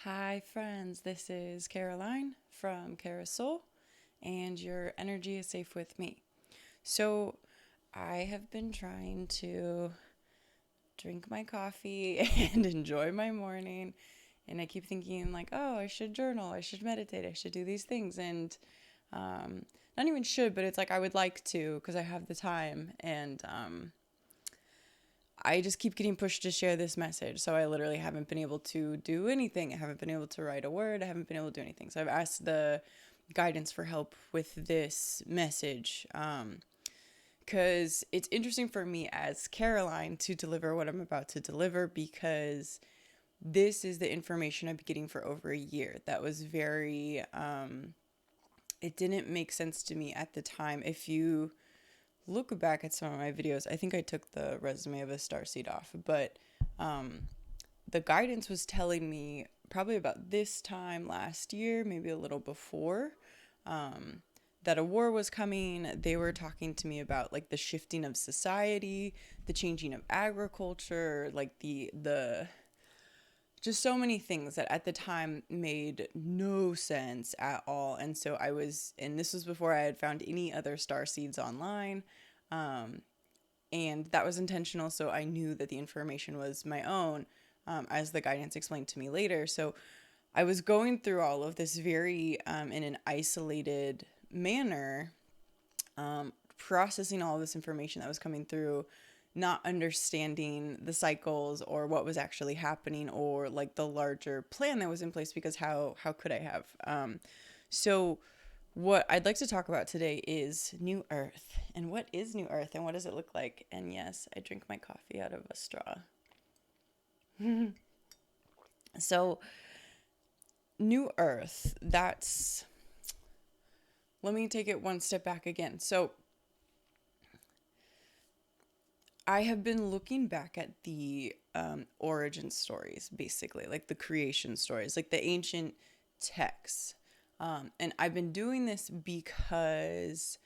Hi, friends. This is Caroline from Carousel, and your energy is safe with me. So, I have been trying to drink my coffee and enjoy my morning, and I keep thinking, like, oh, I should journal, I should meditate, I should do these things, and not even should, but it's like I would like to because I have the time, and I just keep getting pushed to share this message. So I literally haven't been able to do anything. I haven't been able to write a word. I haven't been able to do anything. So I've asked the guidance for help with this message. Because it's interesting for me as Caroline to deliver what I'm about to deliver because this is the information I've been getting for over a year. That was very, it didn't make sense to me at the time. If you look back at some of my videos, I think I took the resume of a starseed off, but the guidance was telling me probably about this time last year, maybe a little before, that a war was coming. They were talking to me about like the shifting of society, the changing of agriculture, like the just so many things that at the time made no sense at all. And so and this was before I had found any other star seeds online. And that was intentional. So I knew that the information was my own, as the guidance explained to me later. So I was going through all of this very in an isolated manner, processing all of this information that was coming through, not understanding the cycles or what was actually happening or like the larger plan that was in place because how could I have? So what I'd like to talk about today is New Earth. And what is New Earth and what does it look like? And yes, I drink my coffee out of a straw. So, New Earth, let me take it one step back again. So, I have been looking back at the origin stories, basically, like the creation stories, like the ancient texts. And I've been doing this because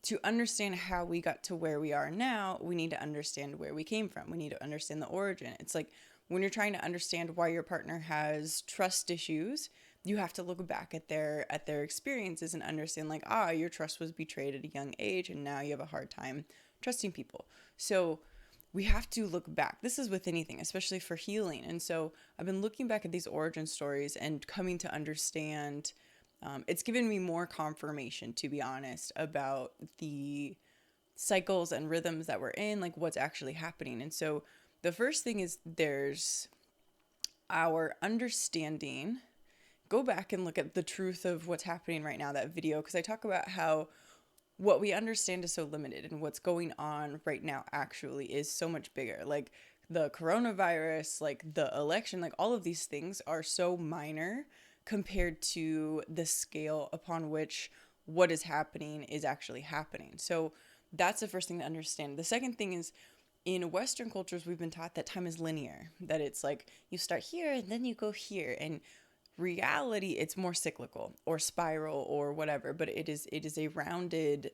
to understand how we got to where we are now, we need to understand where we came from. We need to understand the origin. It's like when you're trying to understand why your partner has trust issues, you have to look back at their experiences and understand like, your trust was betrayed at a young age and now you have a hard time trusting people. So we have to look back. This is with anything, especially for healing. And so I've been looking back at these origin stories and coming to understand, it's given me more confirmation, to be honest, about the cycles and rhythms that we're in, like what's actually happening. And so the first thing is there's our understanding. Go back and look at the truth of what's happening right now, that video, because I talk about how what we understand is so limited and what's going on right now actually is so much bigger. Like the coronavirus, like the election, like all of these things are so minor compared to the scale upon which what is happening is actually happening. So that's the first thing to understand. The second thing is in Western cultures, we've been taught that time is linear, that it's like you start here and then you go here. And reality, it's more cyclical or spiral or whatever, but it is a rounded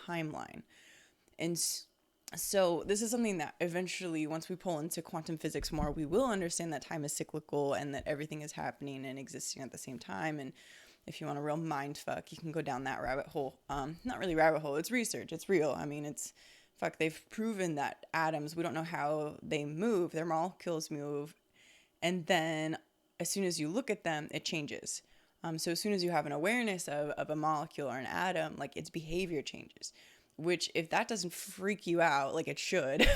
timeline. And so this is something that eventually, once we pull into quantum physics more, we will understand that time is cyclical and that everything is happening and existing at the same time. And if you want a real mind fuck, you can go down that rabbit hole. Not really rabbit hole, it's research, it's real. I mean, they've proven that atoms, we don't know how they move, their molecules move, and then as soon as you look at them, it changes. So as soon as you have an awareness of a molecule or an atom, like its behavior changes, which if that doesn't freak you out, like it should,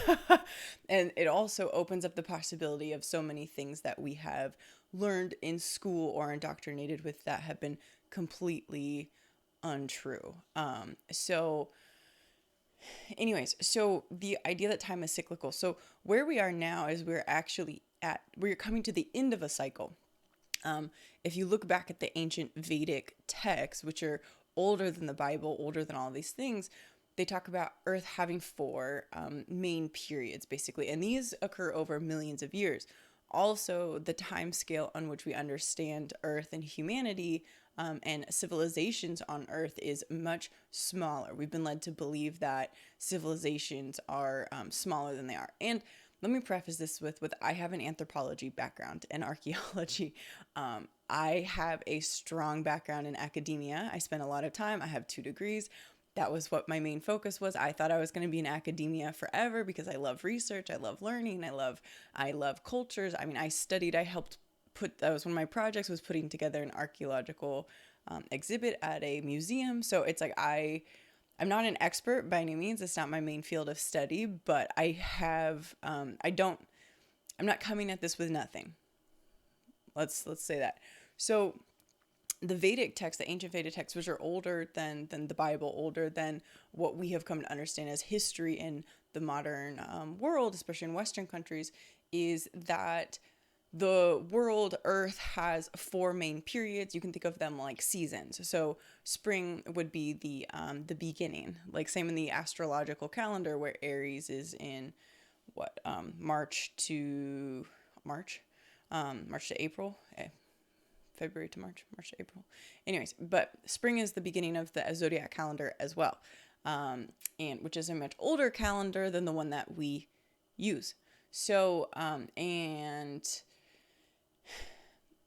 and it also opens up the possibility of so many things that we have learned in school or indoctrinated with that have been completely untrue. So anyways, so the idea that time is cyclical. So where we are now is we're coming to the end of a cycle. If you look back at the ancient Vedic texts, which are older than the Bible, older than all of these things, they talk about Earth having four main periods, basically, and these occur over millions of years. Also, the time scale on which we understand Earth and humanity and civilizations on Earth is much smaller. We've been led to believe that civilizations are smaller than they are. And let me preface this with I have an anthropology background and archaeology. I have a strong background in academia. I spent a lot of time. I have 2 degrees. That was what my main focus was. I thought I was going to be in academia forever because I love research. I love learning. I love cultures. I mean, I helped put, that was one of my projects, was putting together an archaeological exhibit at a museum. So it's like I'm not an expert by any means. It's not my main field of study, but I'm not coming at this with nothing. Let's say that. So the Vedic texts, the ancient Vedic texts, which are older than the Bible, older than what we have come to understand as history in the modern world, especially in Western countries, is that the world, Earth, has 4 main periods. You can think of them like seasons. So spring would be the beginning, like same in the astrological calendar, where Aries is in what March to April. February to March to April. Anyways, but spring is the beginning of the zodiac calendar as well, and which is a much older calendar than the one that we use. So, and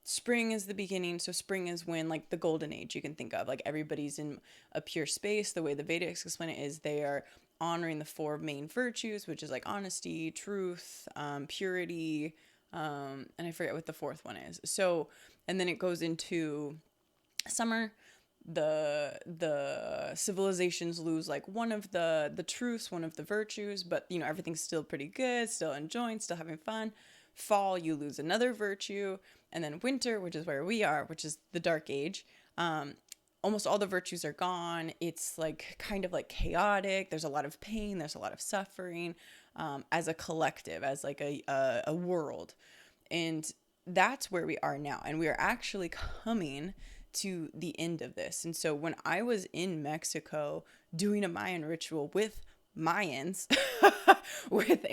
spring is the beginning. So spring is when, like, the golden age, you can think of, like, everybody's in a pure space. The way the Vedics explain it is they are honoring the 4 main virtues, which is like honesty, truth, purity, and I forget what the 4th one is. So, and then it goes into summer. The civilizations lose like one of the truths, one of the virtues, but everything's still pretty good, still enjoying, still having fun. Fall, you lose another virtue. And then winter, which is where we are, which is the dark age, almost all the virtues are gone. It's like kind of like chaotic. There's a lot of pain, there's a lot of suffering, as a collective, as like a world. And that's where we are now, and we are actually coming to the end of this. And so when I was in Mexico doing a Mayan ritual with Mayans, with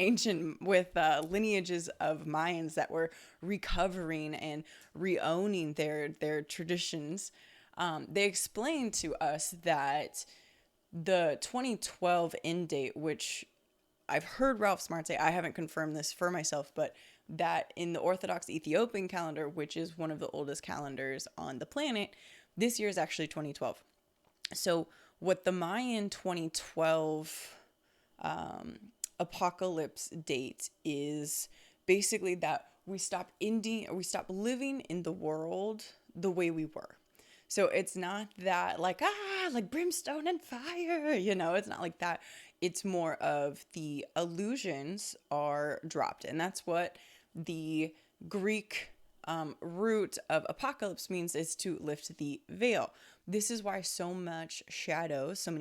lineages of Mayans that were recovering and reowning their traditions, they explained to us that the 2012 end date, which I've heard Ralph Smart say, I haven't confirmed this for myself, but that in the Orthodox Ethiopian calendar, which is one of the oldest calendars on the planet, this year is actually 2012. So what the Mayan 2012 apocalypse date is basically that we stop living in the world the way we were. So it's not that like brimstone and fire, it's not like that. It's more of the illusions are dropped. And that's what the Greek root of apocalypse means, is to lift the veil. This is why so many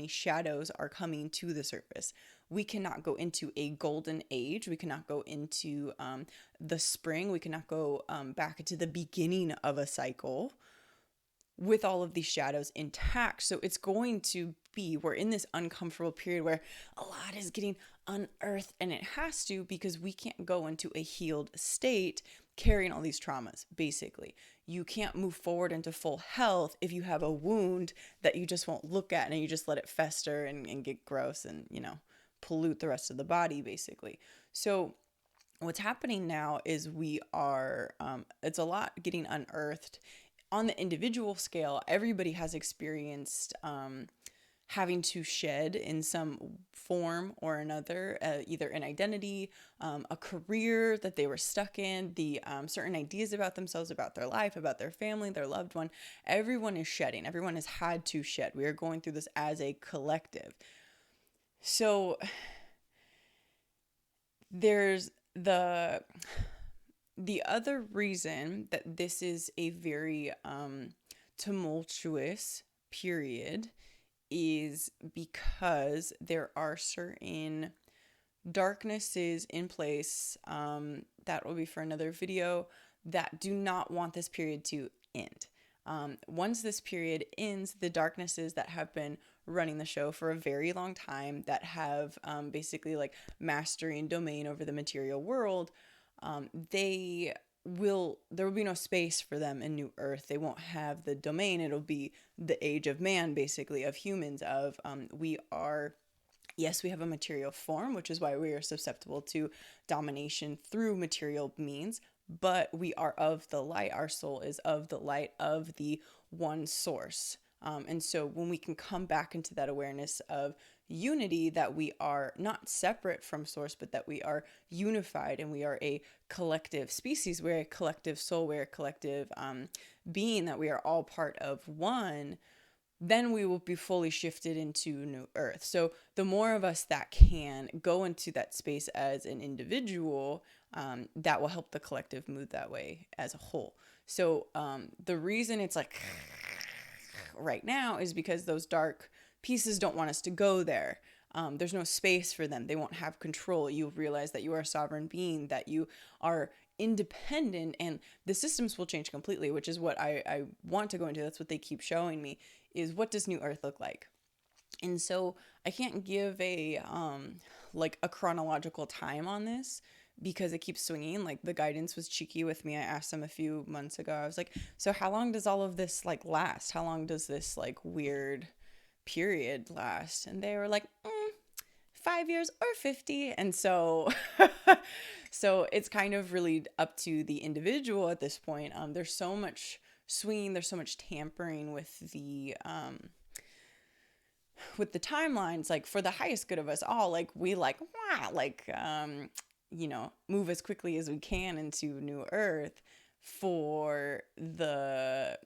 shadows are coming to the surface. We cannot go into a golden age. We cannot go into the spring. We cannot go back to the beginning of a cycle with all of these shadows intact. So it's going to be, we're in this uncomfortable period where a lot is getting unearthed, and it has to, because we can't go into a healed state carrying all these traumas. Basically, you can't move forward into full health if you have a wound that you just won't look at, and you just let it fester and get gross and pollute the rest of the body, basically. So what's happening now is we are it's a lot getting unearthed. On the individual scale, everybody has experienced having to shed in some form or another, either an identity, a career that they were stuck in, the certain ideas about themselves, about their life, about their family, their loved one. Everyone is shedding. Everyone has had to shed. We are going through this as a collective. So there's the other reason that this is a very tumultuous period is because there are certain darknesses in place, that will be for another video, that do not want this period to end. Once this period ends, the darknesses that have been running the show for a very long time, that have basically like mastery and domain over the material world, there will be no space for them in New Earth. They won't have the domain. It'll be the age of man, basically, of humans, of we are Yes, we have a material form, which is why we are susceptible to domination through material means, but we are of the light. Our soul is of the light of the one source. And so when we can come back into that awareness of unity, that we are not separate from source, but that we are unified and we are a collective species, we're a collective soul, we're a collective being, that we are all part of one, then we will be fully shifted into new earth. So the more of us that can go into that space as an individual, that will help the collective move that way as a whole. So the reason it's like right now is because those dark pieces don't want us to go there. There's no space for them. They won't have control. You realize that you are a sovereign being, that you are independent, and the systems will change completely, which is what I want to go into. That's what they keep showing me, is what does New Earth look like? And so I can't give a like a chronological time on this because it keeps swinging. Like the guidance was cheeky with me. I asked them a few months ago. I was like, "So how long does all of this like last? How long does this like weird period last?" And they were like, 5 years or 50. And so so it's kind of really up to the individual at this point. There's so much swinging, there's so much tampering with the timelines, like for the highest good of us all. Like we like wow, like move as quickly as we can into new earth. For the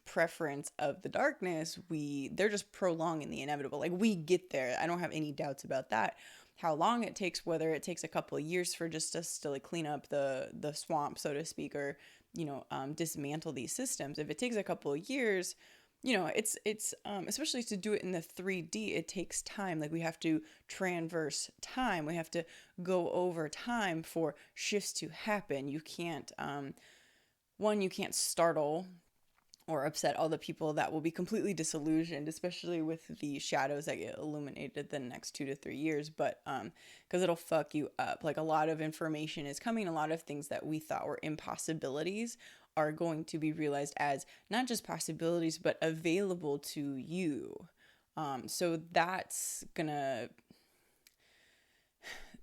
preference of the darkness, they're just prolonging the inevitable. Like we get there, I don't have any doubts about that. How long it takes, whether it takes a couple of years for just us to like clean up the swamp, so to speak, or dismantle these systems, if it takes a couple of years, it's especially to do it in the 3D, it takes time. Like we have to transverse time, we have to go over time for shifts to happen. You can't you can't startle or upset all the people that will be completely disillusioned, especially with the shadows that get illuminated the next 2 to 3 years. But because it'll fuck you up. Like a lot of information is coming, a lot of things that we thought were impossibilities are going to be realized as not just possibilities, but available to you. So that's gonna,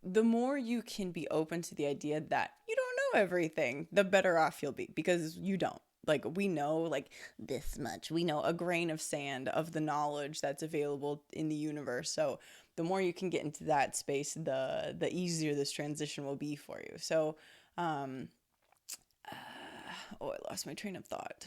the more you can be open to the idea that you don't know everything, the better off you'll be, because you don't. Like we know like this much. We know a grain of sand of the knowledge that's available in the universe. So the more you can get into that space, the easier this transition will be for you. So I lost my train of thought.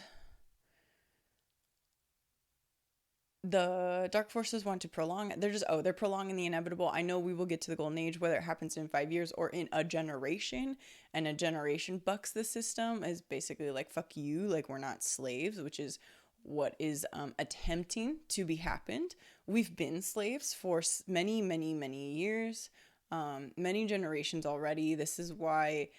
The dark forces want to prolong it. They're prolonging the inevitable. I know we will get to the golden age, whether it happens in 5 years or in a generation, and a generation bucks the system, is basically like fuck you, like we're not slaves, which is what is attempting to be happened. We've been slaves for many, many, many years, many generations already. This is why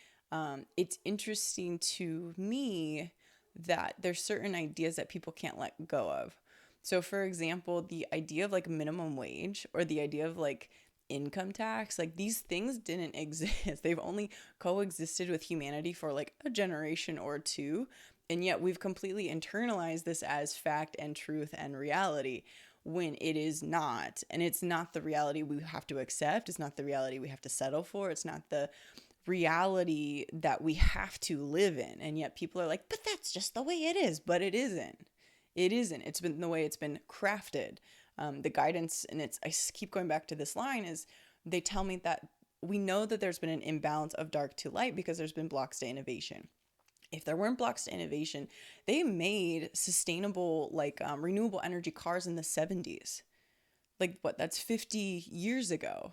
it's interesting to me that there's certain ideas that people can't let go of. So, for example, the idea of like minimum wage or the idea of like income tax, like these things didn't exist. They've only coexisted with humanity for like a generation or two. And yet we've completely internalized this as fact and truth and reality, when it is not. And it's not the reality we have to accept. It's not the reality we have to settle for. It's not the reality that we have to live in. And yet people are like, but that's just the way it is. But it isn't. It isn't. It's been the way it's been crafted. The guidance, and I keep going back to this line, is they tell me that we know that there's been an imbalance of dark to light because there's been blocks to innovation. If there weren't blocks to innovation, they made sustainable, like renewable energy cars in the 70s. Like what? That's 50 years ago.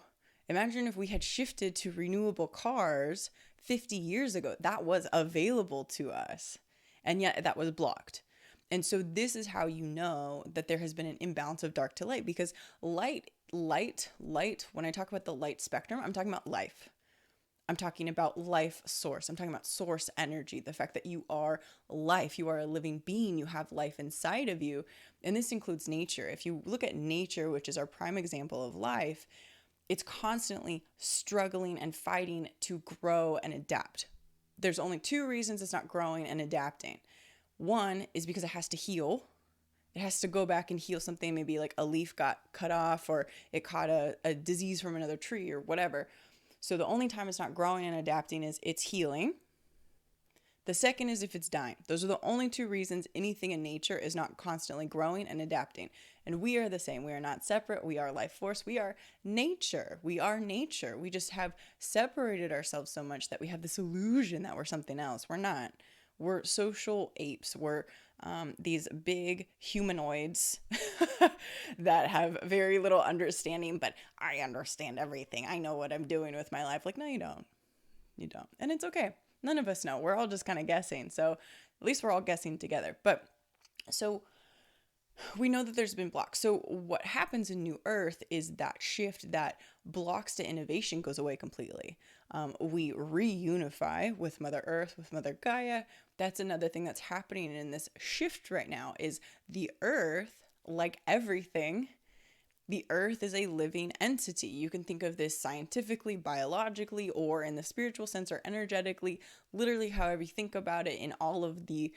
Imagine if we had shifted to renewable cars 50 years ago. That was available to us, and yet that was blocked. And so this is how you know that there has been an imbalance of dark to light, because light, when I talk about the light spectrum, I'm talking about life. I'm talking about life source. I'm talking about source energy, the fact that you are life. You are a living being. You have life inside of you. And this includes nature. If you look at nature, which is our prime example of life, it's constantly struggling and fighting to grow and adapt. There's only two reasons it's not growing and adapting. One is because it has to heal, It has to go back and heal something. Maybe like a leaf got cut off, or it caught a disease from another tree or whatever. So the only time it's not growing and adapting is it's healing. The second is if it's dying. Those are the only two reasons anything in nature is not constantly growing and adapting. And we are the same. We are not separate. We are life force. We are nature. We are nature. We just have separated ourselves so much that we have this illusion that we're something else. We're not. We're social apes. We're these big humanoids that have very little understanding, but I understand everything. I know what I'm doing with my life. Like, no, you don't. You don't. And it's okay. None of us know. We're all just kind of guessing. So at least we're all guessing together. But so we know that there's been blocks. So what happens in New Earth is that shift, that blocks to innovation goes away completely. We reunify with Mother Earth, with Mother Gaia. That's another thing that's happening in this shift right now is the Earth, like everything, the earth is a living entity. You can think of this scientifically, biologically, or in the spiritual sense, or energetically, literally however you think about it in all of the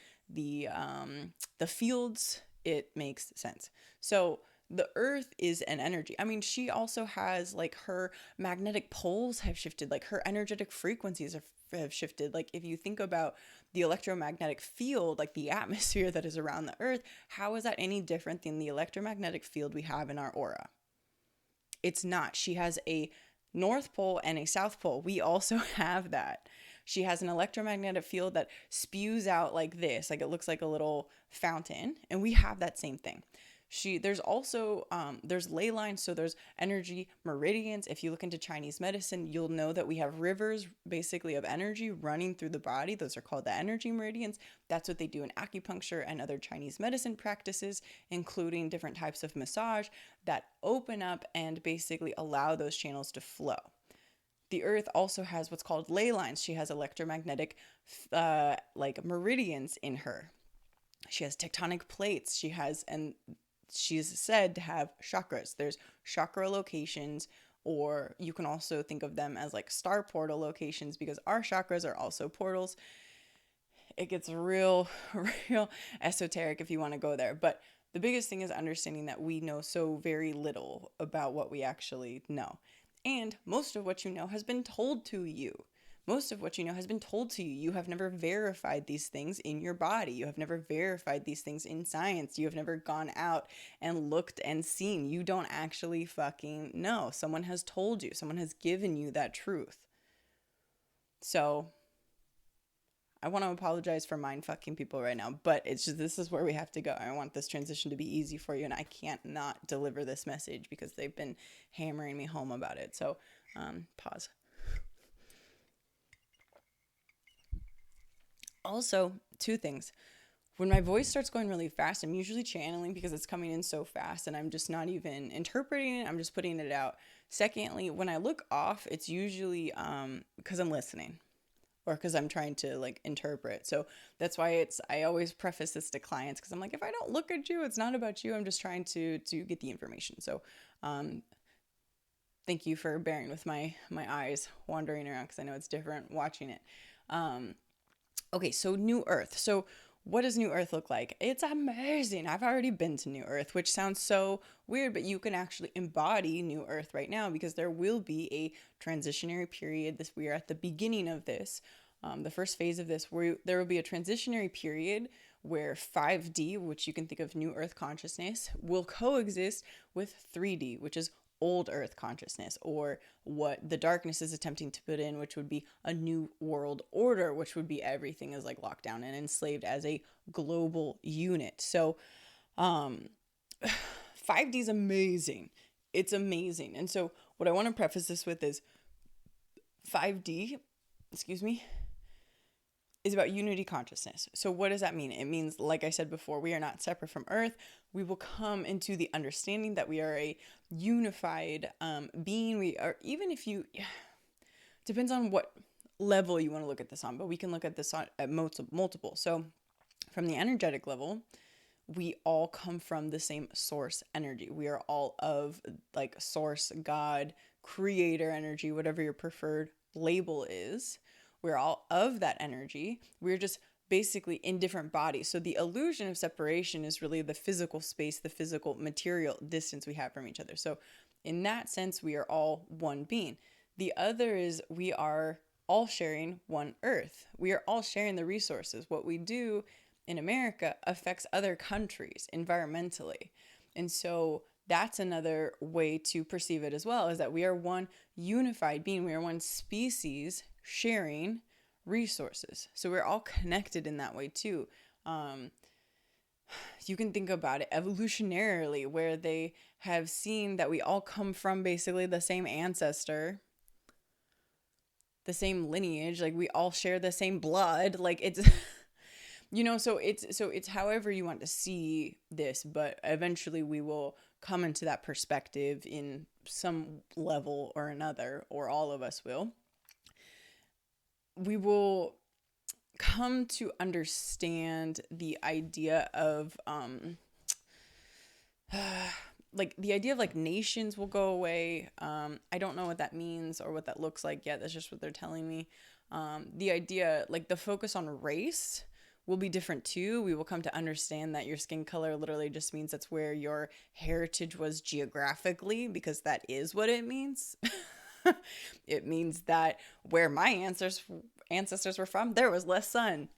fields, it makes sense. So the earth is an energy. I mean, she also has like her magnetic poles have shifted, like her energetic frequencies have shifted. Like if you think about the electromagnetic field, like the atmosphere that is around the earth, how is that any different than the electromagnetic field we have in our aura? It's not. She has a north pole and a south pole. We also have that. She has an electromagnetic field that spews out like this, like it looks like a little fountain, and we have that same thing. There's also there's ley lines, so there's energy meridians. If you look into Chinese medicine, you'll know that we have rivers basically of energy running through the body. Those are called the energy meridians. That's what they do in acupuncture and other Chinese medicine practices, including different types of massage that open up and basically allow those channels to flow. The earth also has what's called ley lines. She has electromagnetic like meridians in her. She has tectonic plates. And she's said to have chakras. There's chakra locations, or you can also think of them as like star portal locations, because our chakras are also portals. It gets real esoteric if you want to go there. But the biggest thing is understanding that we know so very little about what we actually know. And most of what you know has been told to you. Most of what you know has been told to you. You have never verified these things in your body. You have never verified these things in science. You have never gone out and looked and seen. You don't actually fucking know. Someone has told you. Someone has given you that truth. So I want to apologize for mind fucking people right now, but it's just, this is where we have to go. I want this transition to be easy for you, and I can't not deliver this message because they've been hammering me home about it. So pause. Also, two things. When my voice starts going really fast, I'm usually channeling because it's coming in so fast and I'm just not even interpreting it. I'm just putting it out. Secondly, when I look off, it's usually because I'm listening or because I'm trying to like interpret. So that's why I always preface this to clients, because I'm like, if I don't look at you, it's not about you. I'm just trying to get the information. So thank you for bearing with my eyes wandering around, because I know it's different watching it. Okay, so New Earth. So what does New Earth look like? It's amazing. I've already been to New Earth, which sounds so weird, but you can actually embody New Earth right now, because there will be a transitionary period. We are at the beginning of this, the first phase of this, where there will be a transitionary period where 5D, which you can think of New Earth consciousness, will coexist with 3D, which is old earth consciousness, or what the darkness is attempting to put in, which would be a new world order, which would be everything is like locked down and enslaved as a global unit. So 5D is amazing. It's amazing. And so what I want to preface this with is 5D, is about unity consciousness. So what does that mean? It means, like I said before, we are not separate from Earth. We will come into the understanding that we are a unified being. We are, even if you, depends on what level you want to look at this on, but we can look at this at multiple. So from the energetic level, we all come from the same source energy. We are all of like source, God, creator energy, whatever your preferred label is. We're all of that energy. We're just basically in different bodies. So the illusion of separation is really the physical space, the physical material distance we have from each other. So in that sense, we are all one being. The other is we are all sharing one earth. We are all sharing the resources. What we do in America affects other countries environmentally. And so that's another way to perceive it as well, is that we are one unified being. We are one species sharing resources. So we're all connected in that way too. You can think about it evolutionarily, where they have seen that we all come from basically the same ancestor, the same lineage, like we all share the same blood. Like it's so it's however you want to see this, but eventually we will come into that perspective in some level or another, or all of us will. We will come to understand the idea of like the idea of like nations will go away. I don't know what that means or what that looks like yet. That's just what they're telling me. The idea, like the focus on race, will be different too. We will come to understand that your skin color literally just means that's where your heritage was geographically, because that is what it means. It means that where my ancestors were from, there was less sun.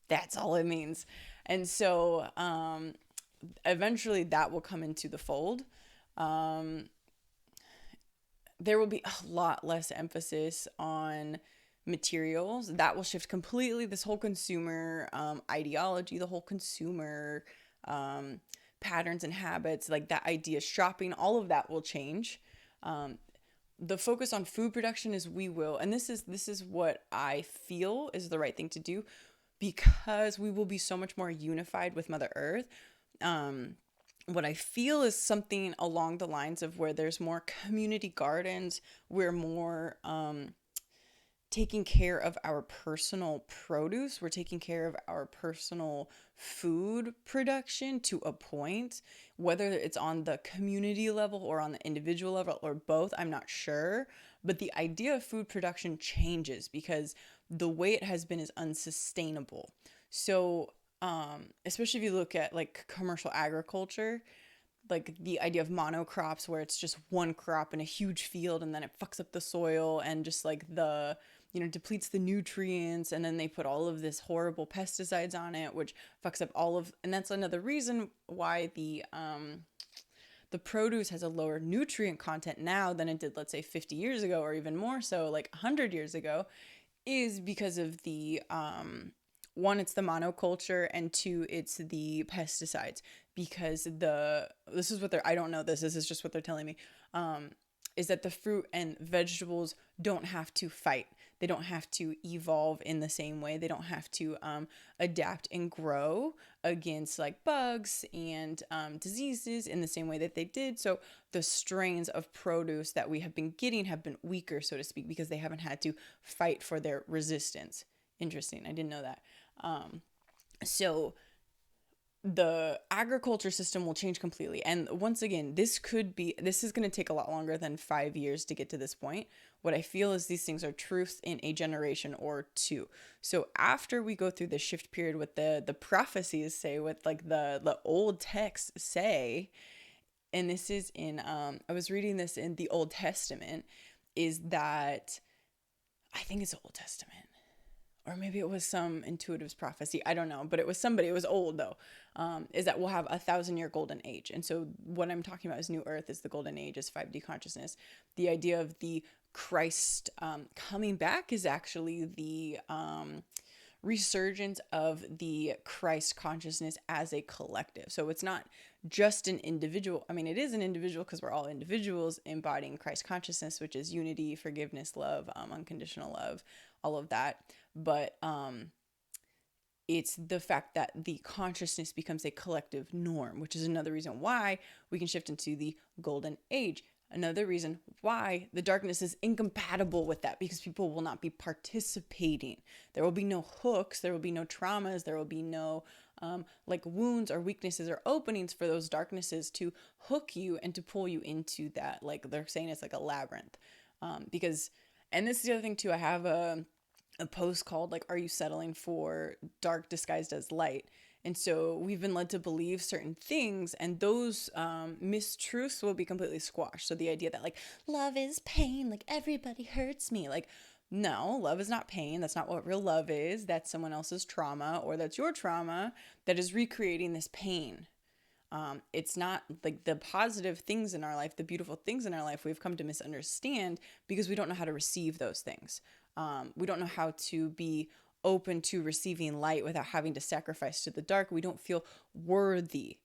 That's all it means. And so eventually that will come into the fold. There will be a lot less emphasis on materials. That will shift completely. This whole consumer ideology, the whole consumer patterns and habits, like that idea, shopping, all of that will change. The focus on food production is we will, and this is what I feel is the right thing to do, because we will be so much more unified with Mother Earth. What I feel is something along the lines of where there's more community gardens, we're more taking care of our personal produce, we're taking care of our personal food production to a point, whether it's on the community level or on the individual level or both, I'm not sure. But the idea of food production changes because the way it has been is unsustainable. So especially if you look at like commercial agriculture, like the idea of monocrops, where it's just one crop in a huge field and then it fucks up the soil and just like depletes the nutrients, and then they put all of this horrible pesticides on it, which fucks up and that's another reason why the produce has a lower nutrient content now than it did, let's say 50 years ago, or even more so like 100 years ago, is because of the one, it's the monoculture, and two, it's the pesticides. Because this is what they're, I don't know this is just what they're telling me, is that the fruit and vegetables don't have to fight. They don't have to evolve in the same way. They don't have to adapt and grow against like bugs and diseases in the same way that they did. So the strains of produce that we have been getting have been weaker, so to speak, because they haven't had to fight for their resistance. Interesting. I didn't know that. So the agriculture system will change completely. And once again, this is going to take a lot longer than 5 years to get to this point. What I feel is these things are truths in a generation or two. So after we go through the shift period, with the prophecies say, with like the old texts say, and this is in, I was reading this in the Old Testament, is that, I think it's the Old Testament, or maybe it was some intuitive's prophecy, I don't know, but it was somebody, it was old though, is that we'll have 1,000-year golden age. And so what I'm talking about is New Earth, is the golden age, is 5D consciousness. The idea of the Christ coming back is actually the resurgence of the Christ consciousness as a collective. So it's not just an individual. I mean, it is an individual because we're all individuals embodying Christ consciousness, which is unity, forgiveness, love, unconditional love, all of that. But it's the fact that the consciousness becomes a collective norm, which is another reason why we can shift into the golden age. Another reason why the darkness is incompatible with that, because people will not be participating. There will be no hooks, there will be no traumas, there will be no like wounds or weaknesses or openings for those darknesses to hook you and to pull you into that. Like they're saying, it's like a labyrinth. And this is the other thing too. I have a post called like, "Are you settling for dark disguised as light?" And so we've been led to believe certain things, and those mistruths will be completely squashed. So the idea that like love is pain, like everybody hurts me, like no, love is not pain. That's not what real love is. That's someone else's trauma, or that's your trauma that is recreating this pain. It's not like the positive things in our life, the beautiful things in our life, we've come to misunderstand because we don't know how to receive those things. We don't know how to be open to receiving light without having to sacrifice to the dark. We don't feel worthy.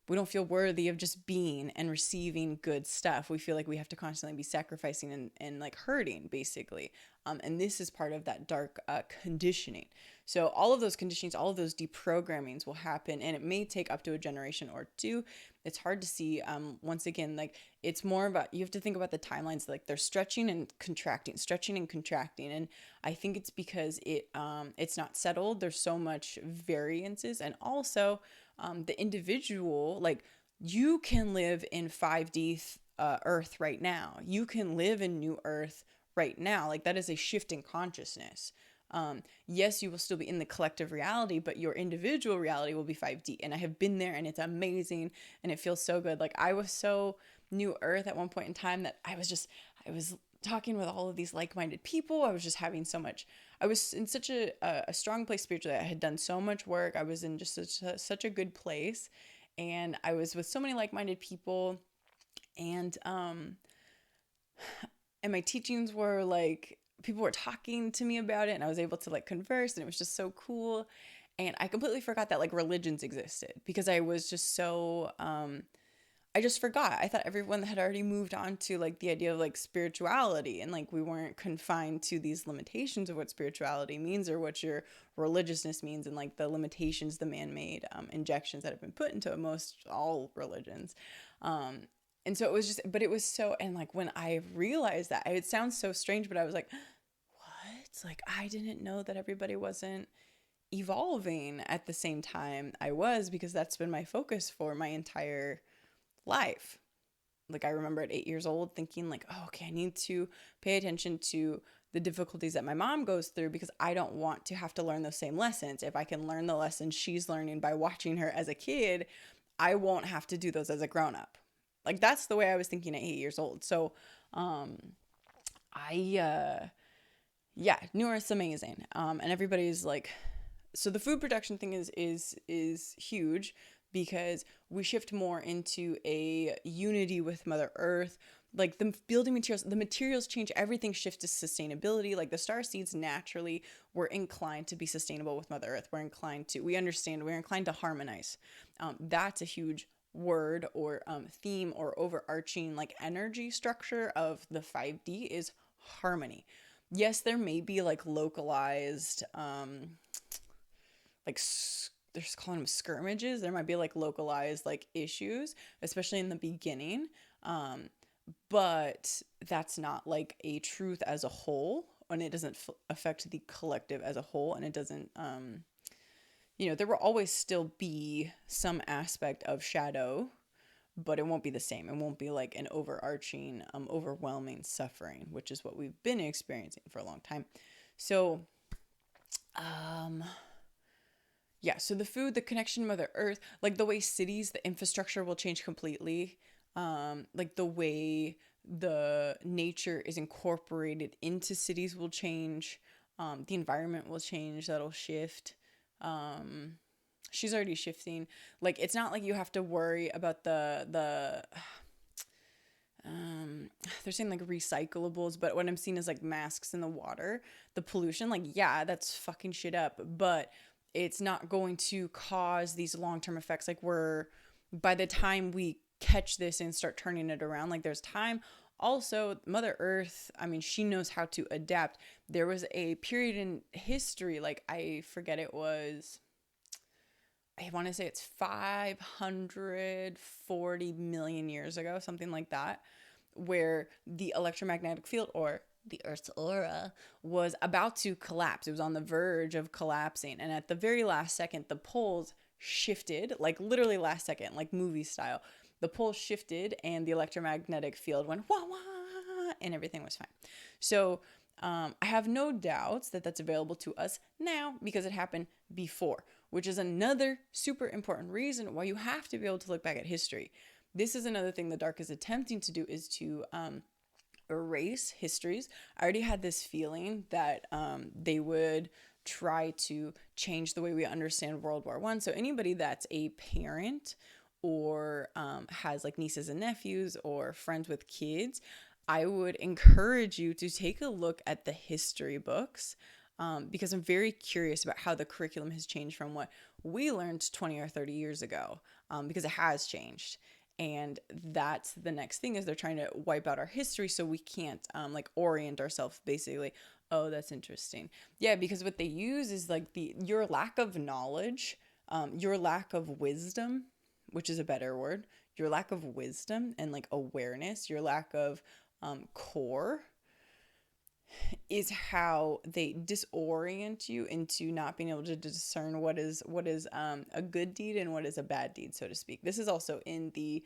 We don't feel worthy of just being and receiving good stuff. We feel like we have to constantly be sacrificing and like hurting, basically. And this is part of that dark conditioning. So all of those conditionings, all of those deprogrammings will happen, and it may take up to a generation or two. It's hard to see. Once again, like it's more about, you have to think about the timelines. Like they're stretching and contracting, stretching and contracting. And I think it's because it's not settled. There's so much variances, and also the individual, like you can live in 5D Earth right now. You can live in New Earth right now. Like that is a shift in consciousness. Yes, you will still be in the collective reality, but your individual reality will be 5D. And I have been there, and it's amazing, and it feels so good. Like I was so New Earth at one point in time that I was talking with all of these like-minded people. I was just having so much, I was in such a strong place spiritually. I had done so much work. I was in just such a good place, and I was with so many like-minded people, and my teachings were like, people were talking to me about it, and I was able to like converse, and it was just so cool. And I completely forgot that like religions existed because I was just so I just forgot. I thought everyone had already moved on to like the idea of like spirituality, and like we weren't confined to these limitations of what spirituality means or what your religiousness means, and like the limitations, the man-made injections that have been put into most all religions. And so it was just, but it was so, and like when I realized that, it sounds so strange, but I was like, what? Like I didn't know that everybody wasn't evolving at the same time I was, because that's been my focus for my entire life. Like I remember at 8 years old thinking like, oh, okay, I need to pay attention to the difficulties that my mom goes through because I don't want to have to learn those same lessons. If I can learn the lessons she's learning by watching her as a kid, I won't have to do those as a grown up. Like that's the way I was thinking at 8 years old. So yeah, New Earth's amazing. And everybody's like, so the food production thing is huge because we shift more into a unity with Mother Earth. Like the building materials, the materials change, everything shifts to sustainability. Like the star seeds naturally were inclined to be sustainable with Mother Earth. We understand, we're inclined to harmonize. That's a huge word or theme or overarching like energy structure of the 5D is harmony. Yes, there may be like localized like they're just calling them skirmishes. There might be like localized like issues, especially in the beginning. But that's not like a truth as a whole, and it doesn't affect the collective as a whole, and it doesn't there will always still be some aspect of shadow, but it won't be the same. It won't be like an overarching overwhelming suffering, which is what we've been experiencing for a long time. So yeah, so the food, the connection to Mother Earth, like the way cities, the infrastructure will change completely. Like the way the nature is incorporated into cities will change. The environment will change, that'll shift. She's already shifting. Like it's not like you have to worry about the they're saying like recyclables, but what I'm seeing is like masks in the water, the pollution, like yeah, that's fucking shit up, but it's not going to cause these long-term effects. Like by the time we catch this and start turning it around, like there's time. Also, Mother Earth, I mean, she knows how to adapt. There was a period in history, like I forget, I want to say it's 540 million years ago, something like that, where the electromagnetic field, or the Earth's aura, was about to collapse. It was on the verge of collapsing. And at the very last second, the poles shifted, like literally last second, like movie style. The poles shifted and the electromagnetic field went wah wah, and everything was fine. So I have no doubts that that's available to us now because it happened before, which is another super important reason why you have to be able to look back at history. This is another thing the dark is attempting to do, is to erase histories. I already had this feeling that they would try to change the way we understand World War One. So anybody that's a parent or has like nieces and nephews or friends with kids, I would encourage you to take a look at the history books, because I'm very curious about how the curriculum has changed from what we learned 20 or 30 years ago, because it has changed. And that's the next thing, is they're trying to wipe out our history so we can't like orient ourselves basically. Oh, that's interesting. Yeah, because what they use is like your lack of knowledge, your lack of wisdom, which is a better word, your lack of wisdom and like awareness, your lack of core, is how they disorient you into not being able to discern what is a good deed and what is a bad deed, so to speak. This is also in the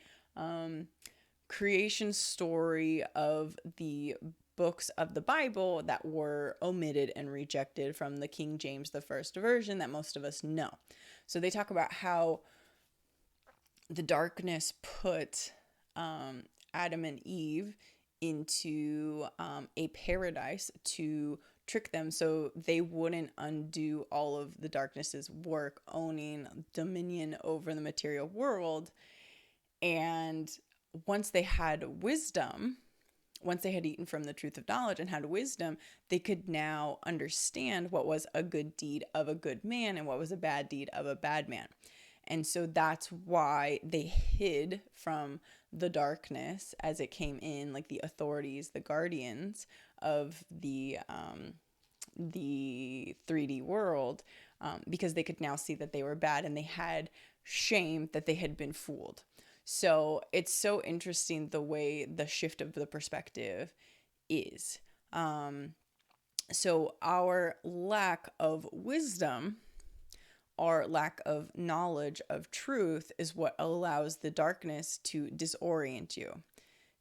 creation story of the books of the Bible that were omitted and rejected from the King James the First version that most of us know. So they talk about how the darkness put Adam and Eve into a paradise to trick them so they wouldn't undo all of the darkness's work, owning dominion over the material world. And once they had wisdom, once they had eaten from the truth of knowledge and had wisdom, they could now understand what was a good deed of a good man and what was a bad deed of a bad man. And so that's why they hid from the darkness as it came in, like the authorities, the guardians of the 3D world, because they could now see that they were bad and they had shame that they had been fooled. So it's so interesting the way the shift of the perspective is. So our lack of wisdom, our lack of knowledge of truth, is what allows the darkness to disorient you,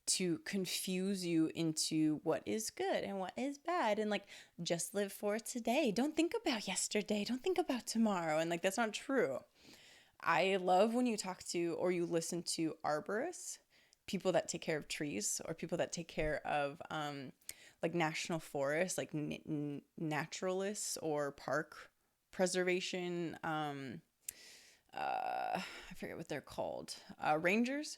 to confuse you into what is good and what is bad, and like, just live for today. Don't think about yesterday. Don't think about tomorrow. And like, that's not true. I love when you talk to or you listen to arborists, people that take care of trees, or people that take care of like national forests, like naturalists or park preservation, I forget what they're called, rangers.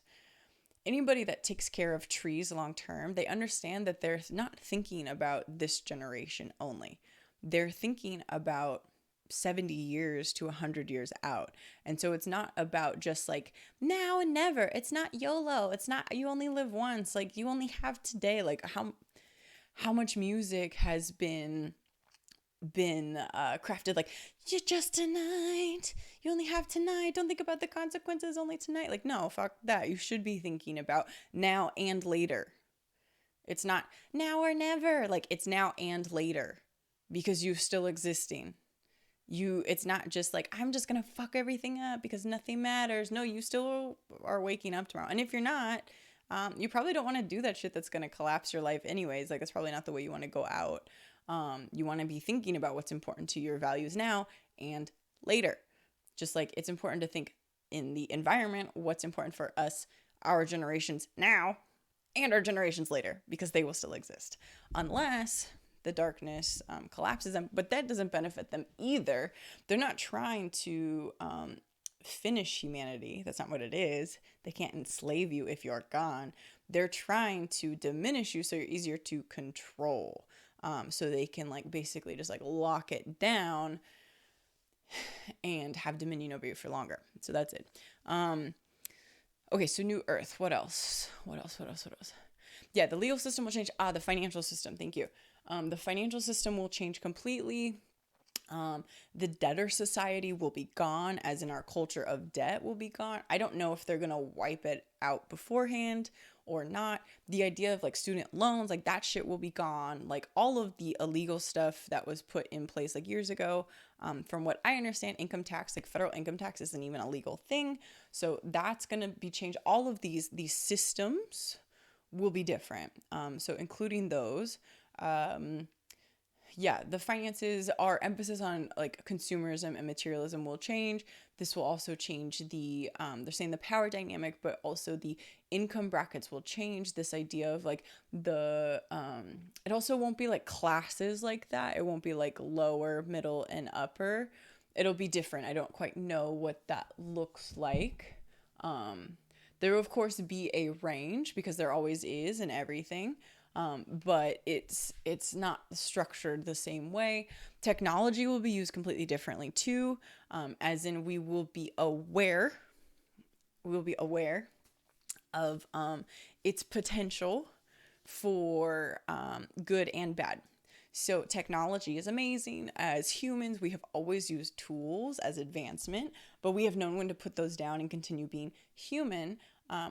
Anybody that takes care of trees long term, they understand that they're not thinking about this generation only. They're thinking about 70 years to 100 years out. And so it's not about just like now and never. It's not YOLO. It's not you only live once. Like, you only have today. Like, how much music has been crafted like, you just tonight, you only have tonight, don't think about the consequences, only tonight. Like, no, fuck that. You should be thinking about now and later. It's not now or never. Like, it's now and later, because you're still existing. It's not just like, I'm just gonna fuck everything up because nothing matters. No, you still are waking up tomorrow. And if you're not, you probably don't want to do that shit that's gonna collapse your life anyways. Like, it's probably not the way you want to go out. You want to be thinking about what's important to your values now and later. Just like it's important to think in the environment, what's important for us, our generations now, and our generations later, because they will still exist. Unless the darkness collapses them, but that doesn't benefit them either. They're not trying to finish humanity. That's not what it is. They can't enslave you if you're gone. They're trying to diminish you so you're easier to control. So they can like basically just like lock it down and have dominion over you for longer. So that's it. Okay, so New Earth. What else? Yeah, the legal system will change. The financial system. Thank you. The financial system will change completely. The debtor society will be gone, as in our culture of debt will be gone. I don't know if they're going to wipe it out beforehand or not. The idea of like student loans, like that shit will be gone. Like all of the illegal stuff that was put in place like years ago, from what I understand, income tax, like federal income tax isn't even a legal thing. So that's going to be changed. All of these systems will be different. So including those, yeah, the finances, our emphasis on like consumerism and materialism will change. This will also change they're saying the power dynamic, but also the income brackets will change. This idea of like it also won't be like classes like that. It won't be like lower, middle, and upper. It'll be different. I don't quite know what that looks like. There will, of course, be a range because there always is in everything. But it's not structured the same way. Technology will be used completely differently too, as in we will be aware of its potential for good and bad. So technology is amazing. As humans, we have always used tools as advancement, but we have known when to put those down and continue being human.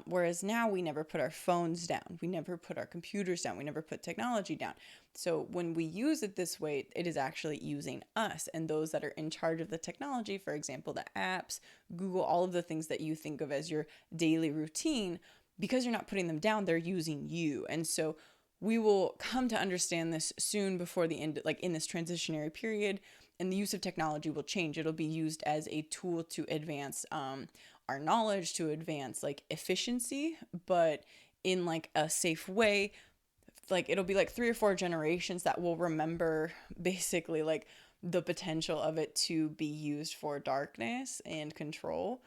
Whereas now we never put our phones down. We never put our computers down. We never put technology down. So when we use it this way, it is actually using us and those that are in charge of the technology, for example, the apps, Google, all of the things that you think of as your daily routine, because you're not putting them down, they're using you. And so we will come to understand this soon before the end, like in this transitionary period, and the use of technology will change. It'll be used as a tool to advance our knowledge, to advance like efficiency, but in like a safe way. Like it'll be like 3 or 4 generations that will remember basically like the potential of it to be used for darkness and control.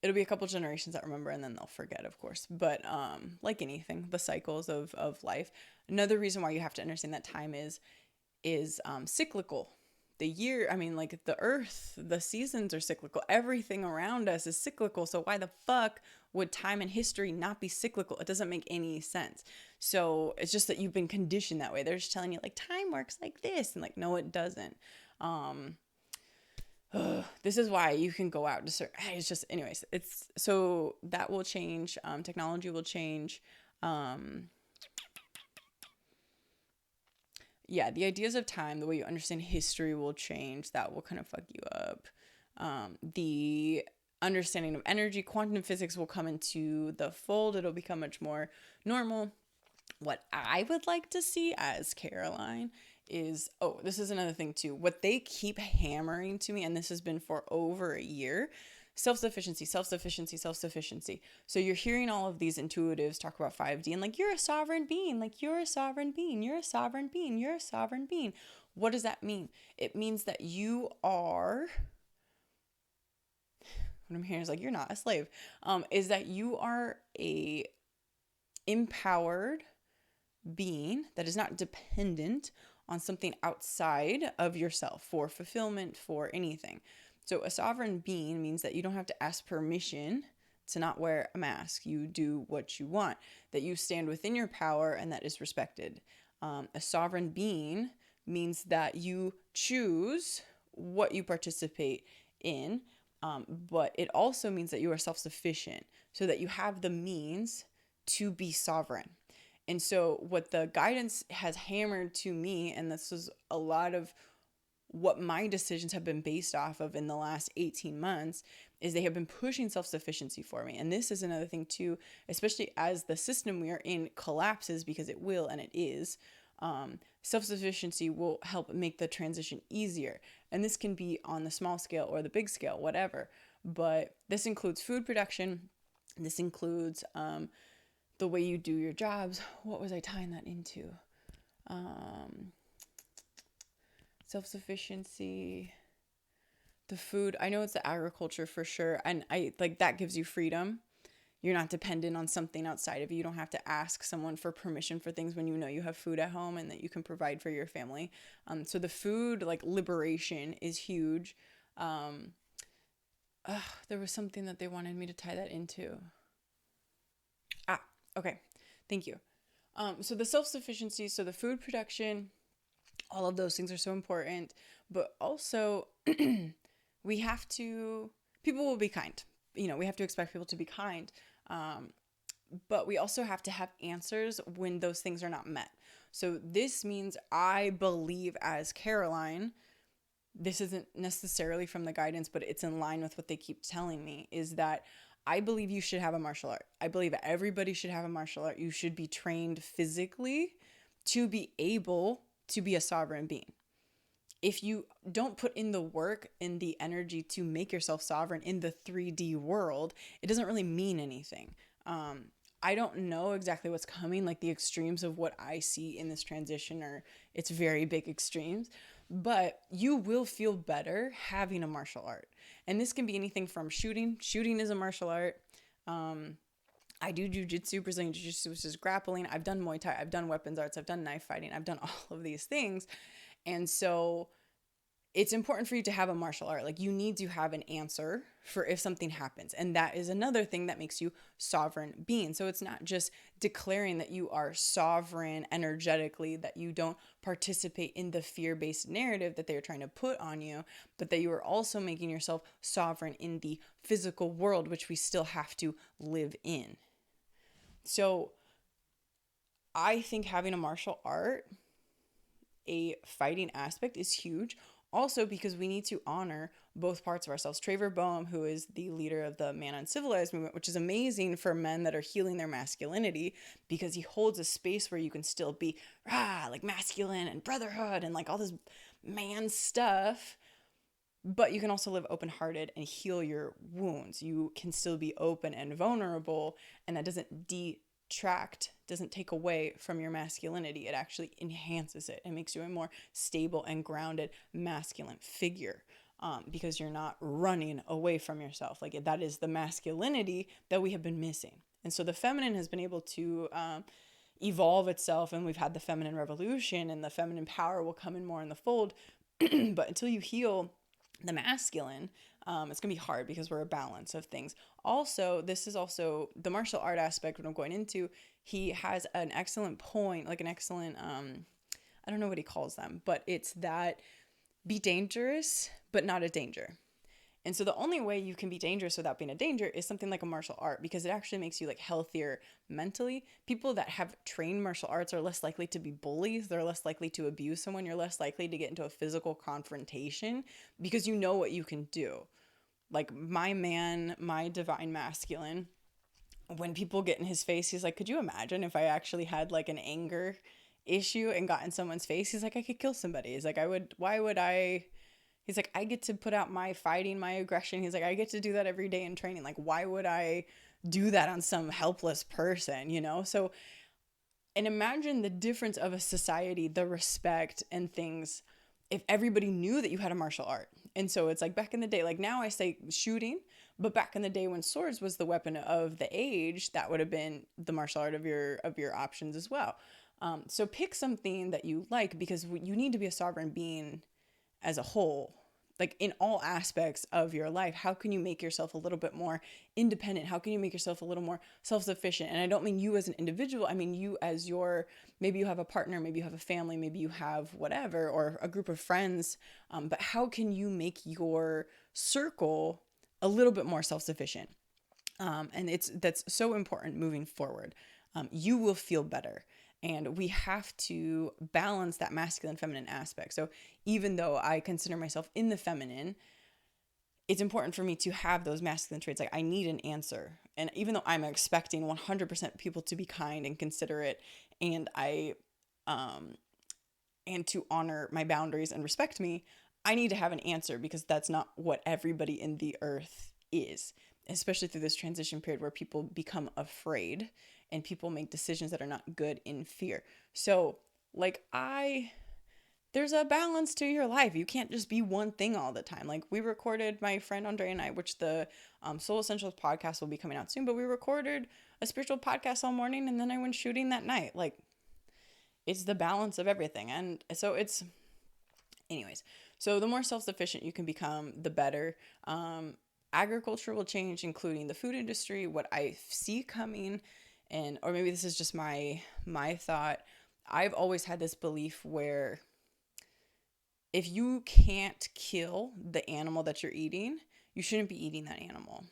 It'll be a couple generations that remember and then they'll forget, of course, but like anything, the cycles of life. Another reason why you have to understand that time is cyclical. The year, I mean, like the earth, the seasons are cyclical. Everything around us is cyclical. So why the fuck would time and history not be cyclical? It doesn't make any sense. So it's just that you've been conditioned that way. They're just telling you like time works like this, and like no, it doesn't. This is why you can go out to certain, it's just, anyways, it's, so that will change. Technology will change. Yeah, the ideas of time, the way you understand history will change. That will kind of fuck you up. The understanding of energy, quantum physics will come into the fold. It'll become much more normal. What I would like to see as Caroline is, oh, this is another thing too. What they keep hammering to me, and this has been for over a year, self-sufficiency, self-sufficiency, self-sufficiency. So you're hearing all of these intuitives talk about 5D and like, you're a sovereign being, like you're a sovereign being, you're a sovereign being, you're a sovereign being. What does that mean? It means that you are, what I'm hearing is like, you're not a slave, is that you are a empowered being that is not dependent on something outside of yourself for fulfillment, for anything. So a sovereign being means that you don't have to ask permission to not wear a mask. You do what you want, that you stand within your power and that is respected. A sovereign being means that you choose what you participate in, but it also means that you are self-sufficient, so that you have the means to be sovereign. And so what the guidance has hammered to me, and this is a lot of what my decisions have been based off of in the last 18 months, is they have been pushing self-sufficiency for me. And this is another thing too, especially as the system we are in collapses, because it will, and it is, self-sufficiency will help make the transition easier. And this can be on the small scale or the big scale, whatever. But this includes food production. This includes the way you do your jobs. What was I tying that into? Self-sufficiency, the food. I know it's the agriculture for sure. And I like that gives you freedom. You're not dependent on something outside of you. You don't have to ask someone for permission for things when you know you have food at home and that you can provide for your family. So the food like liberation is huge. There was something that they wanted me to tie that into. Okay, thank you. So the self-sufficiency, so the food production, all of those things are so important, but also we have to, people will be kind. You know, we have to expect people to be kind. But we also have to have answers when those things are not met. So this means I believe as Caroline, this isn't necessarily from the guidance, but it's in line with what they keep telling me, is that I believe you should have a martial art. I believe everybody should have a martial art. You should be trained physically to be able to be a sovereign being. If you don't put in the work and the energy to make yourself sovereign in the 3D world, it doesn't really mean anything. I don't know exactly what's coming, like the extremes of what I see in this transition are, it's very big extremes, but you will feel better having a martial art. And this can be anything from shooting. Shooting is a martial art. I do jujitsu, Brazilian jiu-jitsu, which is grappling. I've done Muay Thai. I've done weapons arts. I've done knife fighting. I've done all of these things. And so it's important for you to have a martial art. Like, you need to have an answer for if something happens. And that is another thing that makes you sovereign being. So it's not just declaring that you are sovereign energetically, that you don't participate in the fear-based narrative that they're trying to put on you, but that you are also making yourself sovereign in the physical world, which we still have to live in. So I think having a martial art, a fighting aspect, is huge. Also, because we need to honor both parts of ourselves. Trevor Boehm, who is the leader of the Man Uncivilized movement, which is amazing for men that are healing their masculinity, because he holds a space where you can still be like masculine and brotherhood and like all this man stuff, but you can also live open-hearted and heal your wounds. You can still be open and vulnerable, and that doesn't detract, doesn't take away from your masculinity. It actually enhances it. It makes you a more stable and grounded masculine figure, because you're not running away from yourself. Like, that is the masculinity that we have been missing. And so the feminine has been able to evolve itself, and we've had the feminine revolution, and the feminine power will come in more in the fold. But until you heal the masculine, it's gonna be hard, because we're a balance of things. Also, this is also the martial art aspect, what I'm going into. He has an excellent point, like an excellent I don't know what he calls them, but it's that be dangerous but not a danger. And so the only way you can be dangerous without being a danger is something like a martial art, because it actually makes you like healthier mentally. People that have trained martial arts are less likely to be bullies. They're less likely to abuse someone. You're less likely to get into a physical confrontation, because you know what you can do. Like, my man, my divine masculine, when people get in his face, he's like, could you imagine if I actually had like an anger issue and got in someone's face? He's like, I could kill somebody. He's like, why would I? He's like, I get to put out my fighting, my aggression. He's like, I get to do that every day in training. Like, why would I do that on some helpless person, you know? So, and imagine the difference of a society, the respect and things, if everybody knew that you had a martial art. And so it's like back in the day, like now I say shooting, but back in the day when swords was the weapon of the age, that would have been the martial art of your options as well. So pick something that you like, because you need to be a sovereign being as a whole, like in all aspects of your life. How can you make yourself a little bit more independent? How can you make yourself a little more self-sufficient? And I don't mean you as an individual. I mean you as maybe you have a partner, maybe you have a family, maybe you have whatever, or a group of friends. But how can you make your circle a little bit more self-sufficient? And that's so important moving forward. You will feel better. And we have to balance that masculine feminine aspect. So even though I consider myself in the feminine, it's important for me to have those masculine traits. Like, I need an answer. And even though I'm expecting 100% people to be kind and considerate, and and to honor my boundaries and respect me, I need to have an answer, because that's not what everybody in the earth is, especially through this transition period where people become afraid and people make decisions that are not good in fear. So like there's a balance to your life. You can't just be one thing all the time. Like, we recorded, my friend Andre and I, which the Soul Essentials podcast will be coming out soon, but we recorded a spiritual podcast all morning, and then I went shooting that night. Like, it's the balance of everything. And so anyways, so the more self-sufficient you can become, the better. Agriculture will change, including the food industry. What I see coming, or maybe this is just my thought, I've always had this belief where if you can't kill the animal that you're eating, you shouldn't be eating that animal.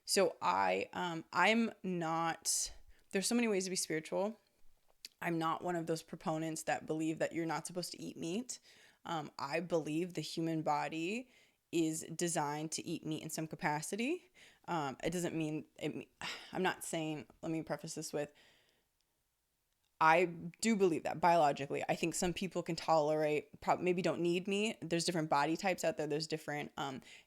So I'm not, there's so many ways to be spiritual. I'm not one of those proponents that believe that you're not supposed to eat meat. I believe the human body is designed to eat meat in some capacity. It doesn't mean, I'm not saying, let me preface this with, I do believe that biologically. I think some people can tolerate, maybe don't need meat. There's different body types out there. There's different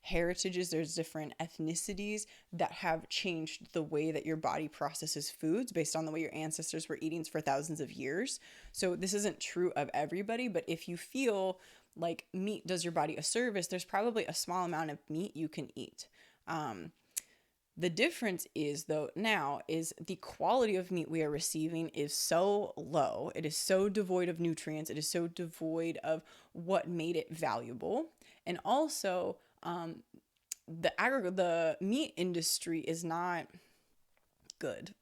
heritages. There's different ethnicities that have changed the way that your body processes foods based on the way your ancestors were eating for thousands of years. So this isn't true of everybody, but if you feel like meat does your body a service, there's probably a small amount of meat you can eat. The difference is, though, now is the quality of meat we are receiving is so low. It is so devoid of nutrients. It is so devoid of what made it valuable. And also, the meat industry is not good.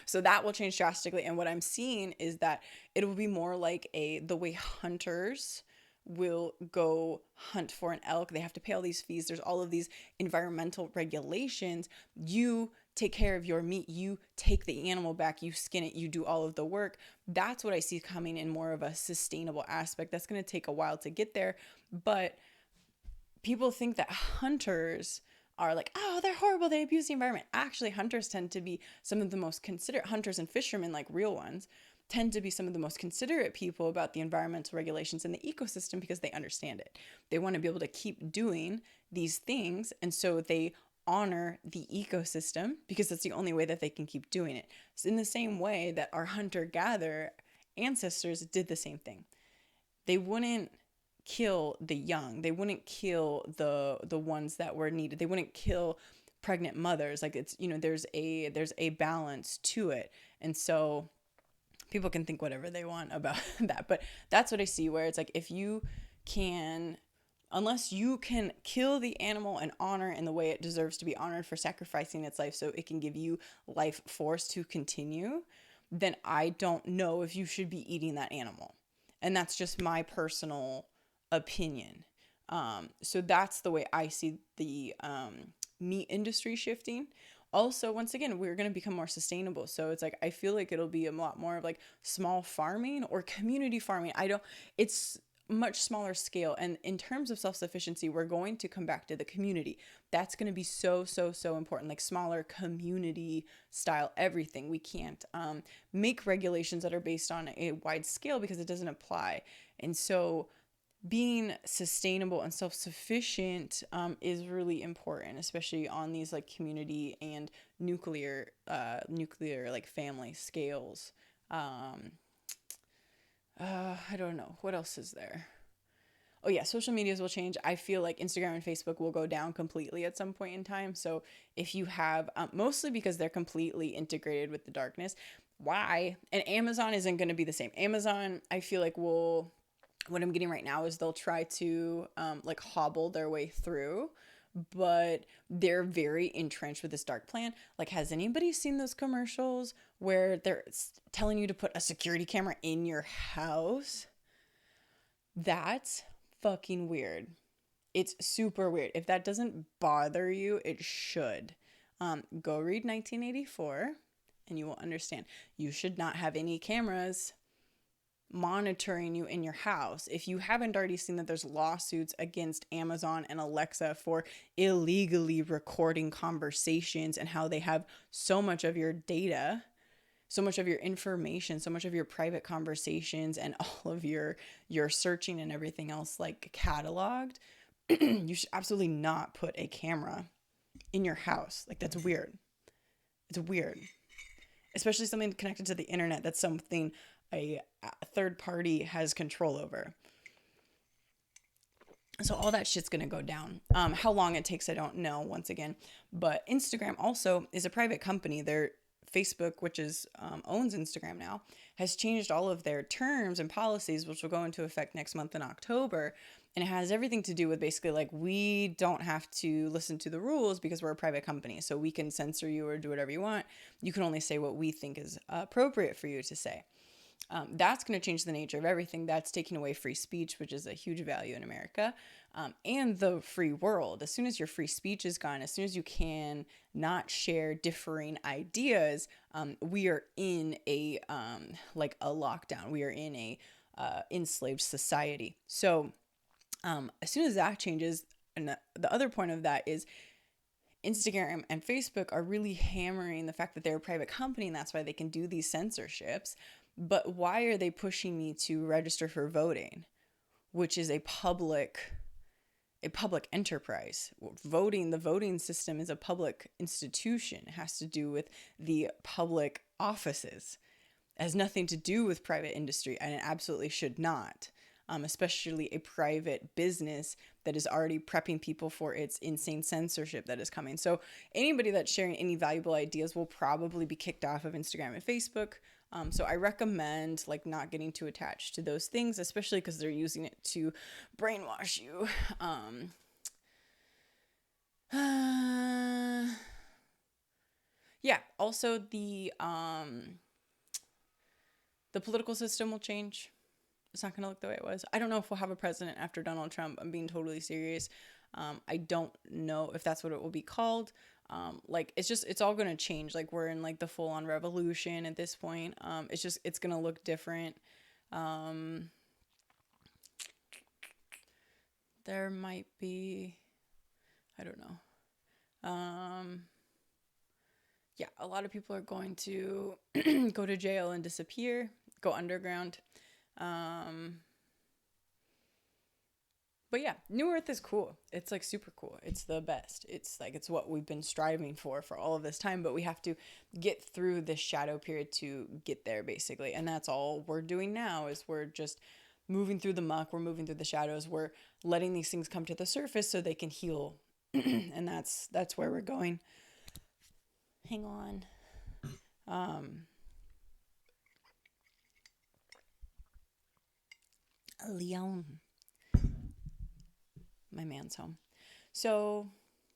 So that will change drastically. And what I'm seeing is that it will be more like the way hunters will go hunt for an elk. They have to pay all these fees. There's all of these environmental regulations. You take care of your meat. You take the animal back. You skin it. You do all of the work. That's what I see coming in more of a sustainable aspect. That's going to take a while to get there. But people think that hunters are like, oh, they're horrible. They abuse the environment. Actually, hunters tend to be some of the most considerate hunters and fishermen, like real ones, tend to be some of the most considerate people about the environmental regulations in the ecosystem because they understand it. They want to be able to keep doing these things. And so they honor the ecosystem because that's the only way that they can keep doing it. It's in the same way that our hunter-gatherer ancestors did the same thing. They wouldn't kill the young. They wouldn't kill the ones that were needed. They wouldn't kill pregnant mothers. Like it's, there's a balance to it. And so people can think whatever they want about that, but that's what I see, where it's like, unless you can kill the animal and honor in the way it deserves to be honored for sacrificing its life so it can give you life force to continue, then I don't know if you should be eating that animal. And that's just my personal opinion. So that's the way I see the meat industry shifting. Also, once again, we're going to become more sustainable. So it's like, I feel like it'll be a lot more of like small farming or community farming. It's much smaller scale. And in terms of self-sufficiency, we're going to come back to the community. That's going to be so, so, so important. Like smaller community style everything. We can't make regulations that are based on a wide scale because it doesn't apply. And so being sustainable and self-sufficient is really important, especially on these like community and nuclear like family scales. I don't know. What else is there? Oh yeah, social medias will change. I feel like Instagram and Facebook will go down completely at some point in time. So if you have, mostly because they're completely integrated with the darkness. Why? And Amazon isn't going to be the same. Amazon, I feel like what I'm getting right now is they'll try to like hobble their way through, but they're very entrenched with this dark plan. Like, has anybody seen those commercials where they're telling you to put a security camera in your house? That's fucking weird. It's super weird. If that doesn't bother you, it should. Go read 1984 and you will understand. You should not have any cameras monitoring you in your house. If you haven't already seen that there's lawsuits against Amazon and Alexa for illegally recording conversations and how they have so much of your data, so much of your information, so much of your private conversations and all of your searching and everything else like cataloged, you should absolutely not put a camera in your house. Like, that's weird. It's weird. Especially something connected to the internet. That's something a third party has control over. So all that shit's going to go down. How long it takes, I don't know, once again. But Instagram also is a private company. Facebook, which owns Instagram now, has changed all of their terms and policies, which will go into effect next month in October. And it has everything to do with basically like, we don't have to listen to the rules because we're a private company. So we can censor you or do whatever you want. You can only say what we think is appropriate for you to say. That's going to change the nature of everything. That's taking away free speech, which is a huge value in America, and the free world. As soon as your free speech is gone, as soon as you can not share differing ideas, we are in a lockdown. We are in a enslaved society. So as soon as that changes, and the other point of that is Instagram and Facebook are really hammering the fact that they're a private company, and that's why they can do these censorships. But why are they pushing me to register for voting, which is a public enterprise? The voting system is a public institution. It has to do with the public offices. It has nothing to do with private industry, and it absolutely should not. Especially a private business that is already prepping people for its insane censorship that is coming. So anybody that's sharing any valuable ideas will probably be kicked off of Instagram and Facebook. So I recommend like not getting too attached to those things, especially because they're using it to brainwash you. Yeah. Also, the political system will change. It's not going to look the way it was. I don't know if we'll have a president after Donald Trump. I'm being totally serious. I don't know if that's what it will be called. Like it's all going to change. Like we're in like the full on revolution at this point. It's going to look different. There might be, I don't know. Yeah, a lot of people are going to go to jail and disappear, go underground. But yeah, New Earth is cool. It's like super cool. It's the best. It's like it's what we've been striving for all of this time, but we have to get through this shadow period to get there basically. And that's all we're doing now is we're just moving through the muck, we're moving through the shadows, we're letting these things come to the surface so they can heal. And that's where we're going. Hang on. Leon. My man's home. So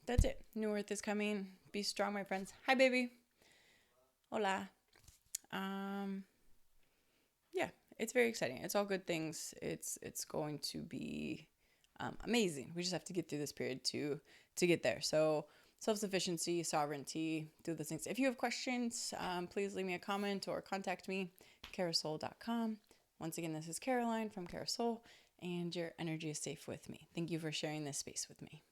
that's it. New Earth is coming. Be strong, my friends. Hi, baby. Hola. Yeah, it's very exciting. It's all good things. It's going to be amazing. We just have to get through this period to get there. So self-sufficiency, sovereignty, do those things. If you have questions, please leave me a comment or contact me, carousel.com. Once again, this is Caroline from Carousel, and your energy is safe with me. Thank you for sharing this space with me.